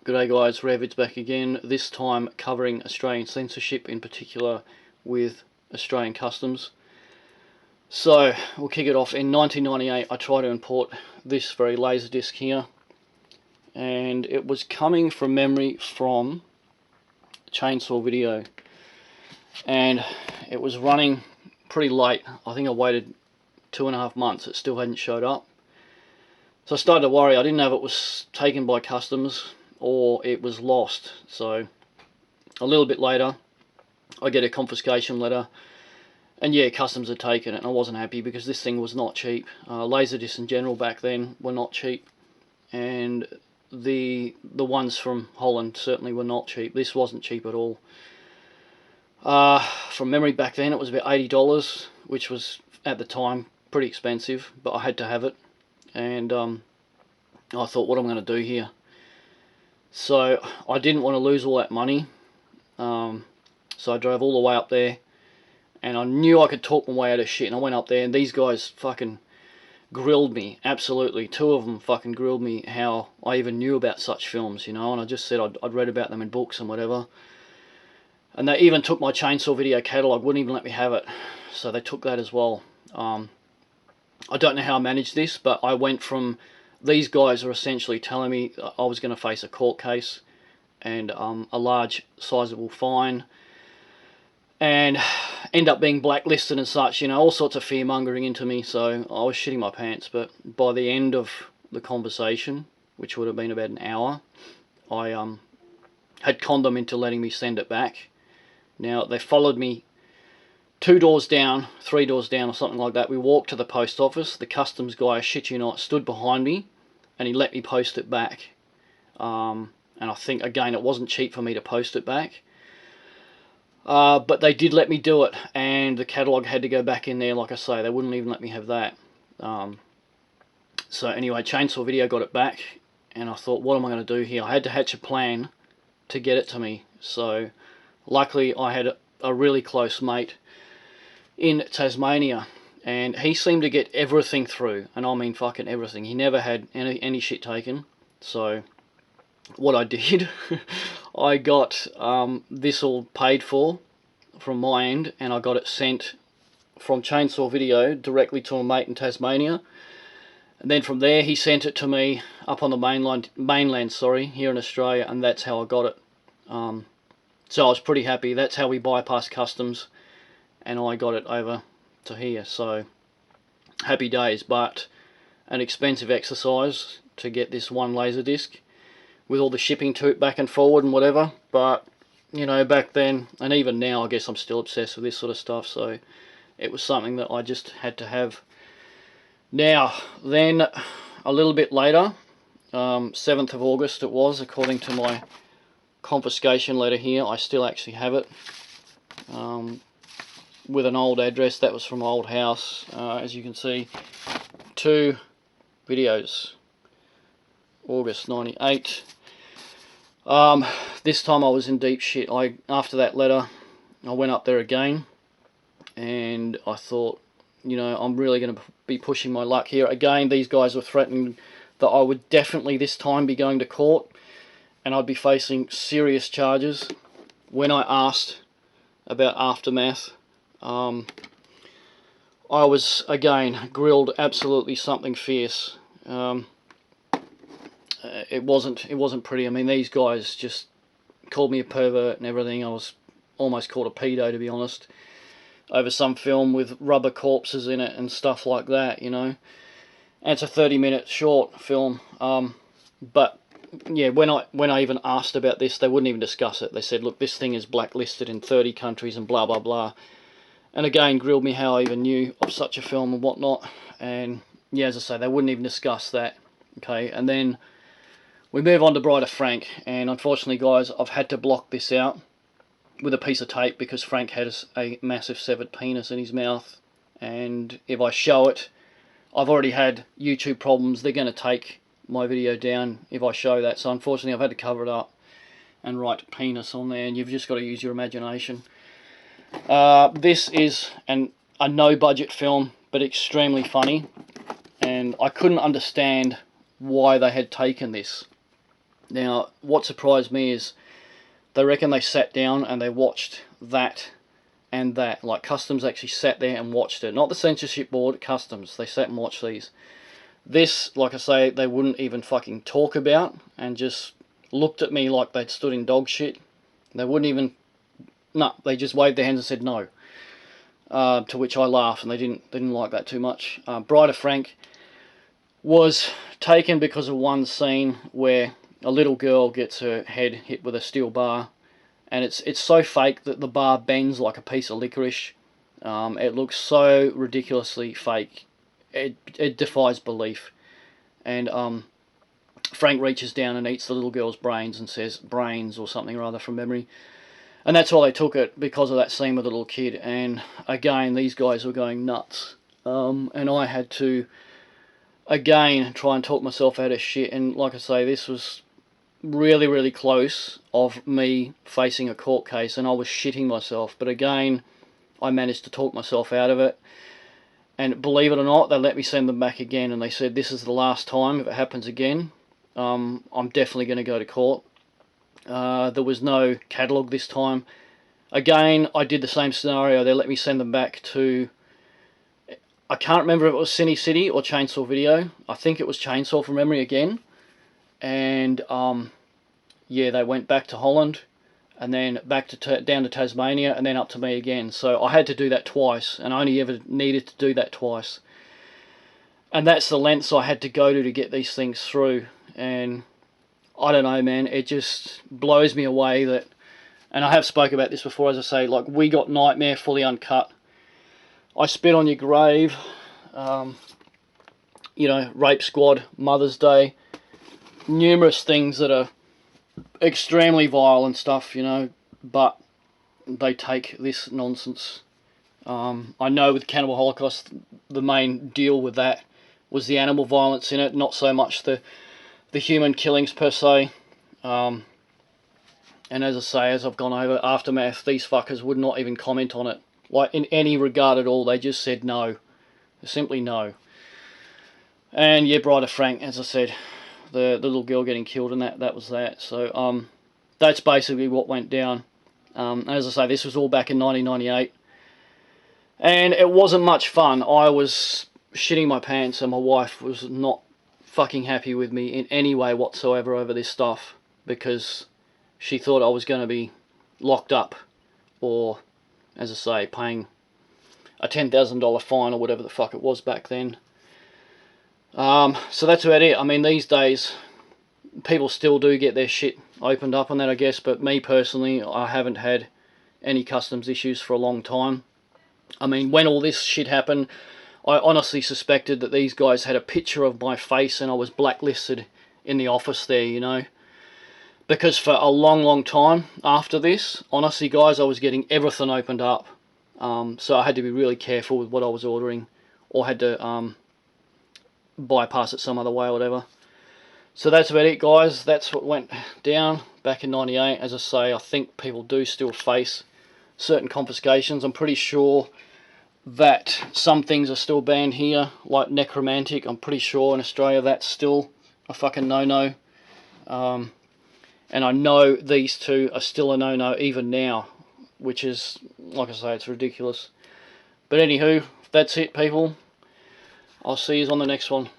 G'day guys, Ravid's back again, this time covering Australian censorship, in particular with Australian customs. So, we'll kick it off. In 1998 I tried to import this very laserdisc here, and it was coming from memory from Chainsaw Video, and it was running pretty late. I think I waited 2.5 months, it still hadn't showed up. So I started to worry. I didn't know if it was taken by customs or it was lost. So a little bit later I get a confiscation letter, and yeah, customs had taken it, and I wasn't happy because this thing was not cheap. Laserdiscs in general back then were not cheap, and the ones from Holland certainly were not cheap. This wasn't cheap at all. From memory back then it was about $80, which was at the time pretty expensive, but I had to have it. And I thought, what am I going to do here? So I didn't want to lose all that money, so I drove all the way up there, and I knew I could talk my way out of shit, and I went up there and these guys fucking grilled me, absolutely. Two of them fucking grilled me how I even knew about such films, you know, and I just said I'd read about them in books and whatever. And they even took my Chainsaw Video catalogue, wouldn't even let me have it, so they took that as well. I don't know how I managed this, but I went from, these guys are essentially telling me I was going to face a court case and a large sizable fine, and end up being blacklisted and such, you know, all sorts of fear mongering into me. So I was shitting my pants. But by the end of the conversation, which would have been about an hour, I had conned them into letting me send it back. Now they followed me 2 doors down, 3 doors down or something like that. We walked to the post office. The customs guy, I shit you not, stood behind me and he let me post it back. And I think, again, it wasn't cheap for me to post it back. But they did let me do it, and the catalogue had to go back in there. Like I say, they wouldn't even let me have that. So anyway, Chainsaw Video got it back, and I thought, what am I going to do here? I had to hatch a plan to get it to me. So luckily I had a really close mate in Tasmania, and he seemed to get everything through, and I mean fucking everything. He never had any shit taken. So what I did, I got this all paid for from my end, and I got it sent from Chainsaw Video directly to a mate in Tasmania, and then from there he sent it to me up on the mainland, here in Australia, and that's how I got it. So I was pretty happy. That's how we bypassed customs, and I got it over to here. So happy days, but an expensive exercise to get this one laserdisc with all the shipping to it back and forward and whatever. But you know, back then, and even now, I guess I'm still obsessed with this sort of stuff, so it was something that I just had to have. Now then, a little bit later, 7th of August it was, according to my confiscation letter here. I still actually have it, with an old address. That was from my old house. As you can see, 2 videos, August 98. This time I was in deep shit. After that letter, I went up there again, and I thought, you know, I'm really going to be pushing my luck here. Again, these guys were threatening that I would definitely this time be going to court, and I'd be facing serious charges. When I asked about Aftermath, I was again grilled absolutely something fierce. It wasn't pretty. I mean, these guys just called me a pervert and everything. I was almost called a pedo, to be honest, over some film with rubber corpses in it and stuff like that, you know. And it's a 30-minute short film. But yeah, when I even asked about this, they wouldn't even discuss it. They said, look, this thing is blacklisted in 30 countries and blah blah blah. And again, grilled me how I even knew of such a film and whatnot. And yeah, as I say, they wouldn't even discuss that. Okay, and then we move on to Bride of Frank, and unfortunately, guys, I've had to block this out with a piece of tape because Frank has a massive severed penis in his mouth, and if I show it, I've already had YouTube problems. They're going to take my video down if I show that, so unfortunately I've had to cover it up and write penis on there, and you've just got to use your imagination. This is a no-budget film, but extremely funny, and I couldn't understand why they had taken this. Now, what surprised me is they reckon they sat down and they watched that and that. Like, Customs actually sat there and watched it. Not the censorship board, Customs. They sat and watched these. This, like I say, they wouldn't even fucking talk about, and just looked at me like they'd stood in dog shit. They wouldn't even... No, they just waved their hands and said no. To which I laughed, and they didn't like that too much. Bride of Frank was taken because of one scene where a little girl gets her head hit with a steel bar, and it's so fake that the bar bends like a piece of licorice. It looks so ridiculously fake. It defies belief. And Frank reaches down and eats the little girl's brains and says brains or something or other from memory. And that's why they took it, because of that scene with the little kid. And again, these guys were going nuts. And I had to, again, try and talk myself out of shit. And like I say, this was really, really close of me facing a court case, and I was shitting myself. But again, I managed to talk myself out of it. And believe it or not, they let me send them back again. And they said, this is the last time. If it happens again, I'm definitely going to go to court. There was no catalogue this time. Again, I did the same scenario. They let me send them back to... I can't remember if it was Cine City or Chainsaw Video. I think it was Chainsaw from memory again. And, yeah, they went back to Holland, and then back to down to Tasmania, and then up to me again. So I had to do that twice, and I only ever needed to do that twice. And that's the lengths I had to go to get these things through. And I don't know, man, it just blows me away that, and I have spoke about this before, as I say, like, We Got Nightmare fully uncut, I Spit on Your Grave, you know, Rape Squad, Mother's Day, numerous things that are extremely vile and stuff, you know, but they take this nonsense. I know with Cannibal Holocaust, the main deal with that was the animal violence in it, not so much the human killings per se. And as I say, as I've gone over Aftermath, these fuckers would not even comment on it, like in any regard at all. They just said no, simply no. And yeah, Bride of Frank, as I said, the little girl getting killed, and that was that. So that's basically what went down. As I say, this was all back in 1998, and it wasn't much fun. I was shitting my pants, and my wife was not fucking happy with me in any way whatsoever over this stuff, because she thought I was going to be locked up, or, as I say, paying a $10,000 fine or whatever the fuck it was back then. So that's about it. I mean, these days, people still do get their shit opened up on that, I guess, but me personally, I haven't had any customs issues for a long time. I mean, when all this shit happened, I honestly suspected that these guys had a picture of my face and I was blacklisted in the office there, you know. Because for a long, long time after this, honestly, guys, I was getting everything opened up. So I had to be really careful with what I was ordering, or had to bypass it some other way or whatever. So that's about it, guys. That's what went down back in 98. As I say, I think people do still face certain confiscations. I'm pretty sure that some things are still banned here, like necromantic. I'm pretty sure in Australia that's still a fucking no-no. And I know these two are still a no-no even now, which is, like I say, it's ridiculous. But anywho, that's it, people. I'll see you on the next one.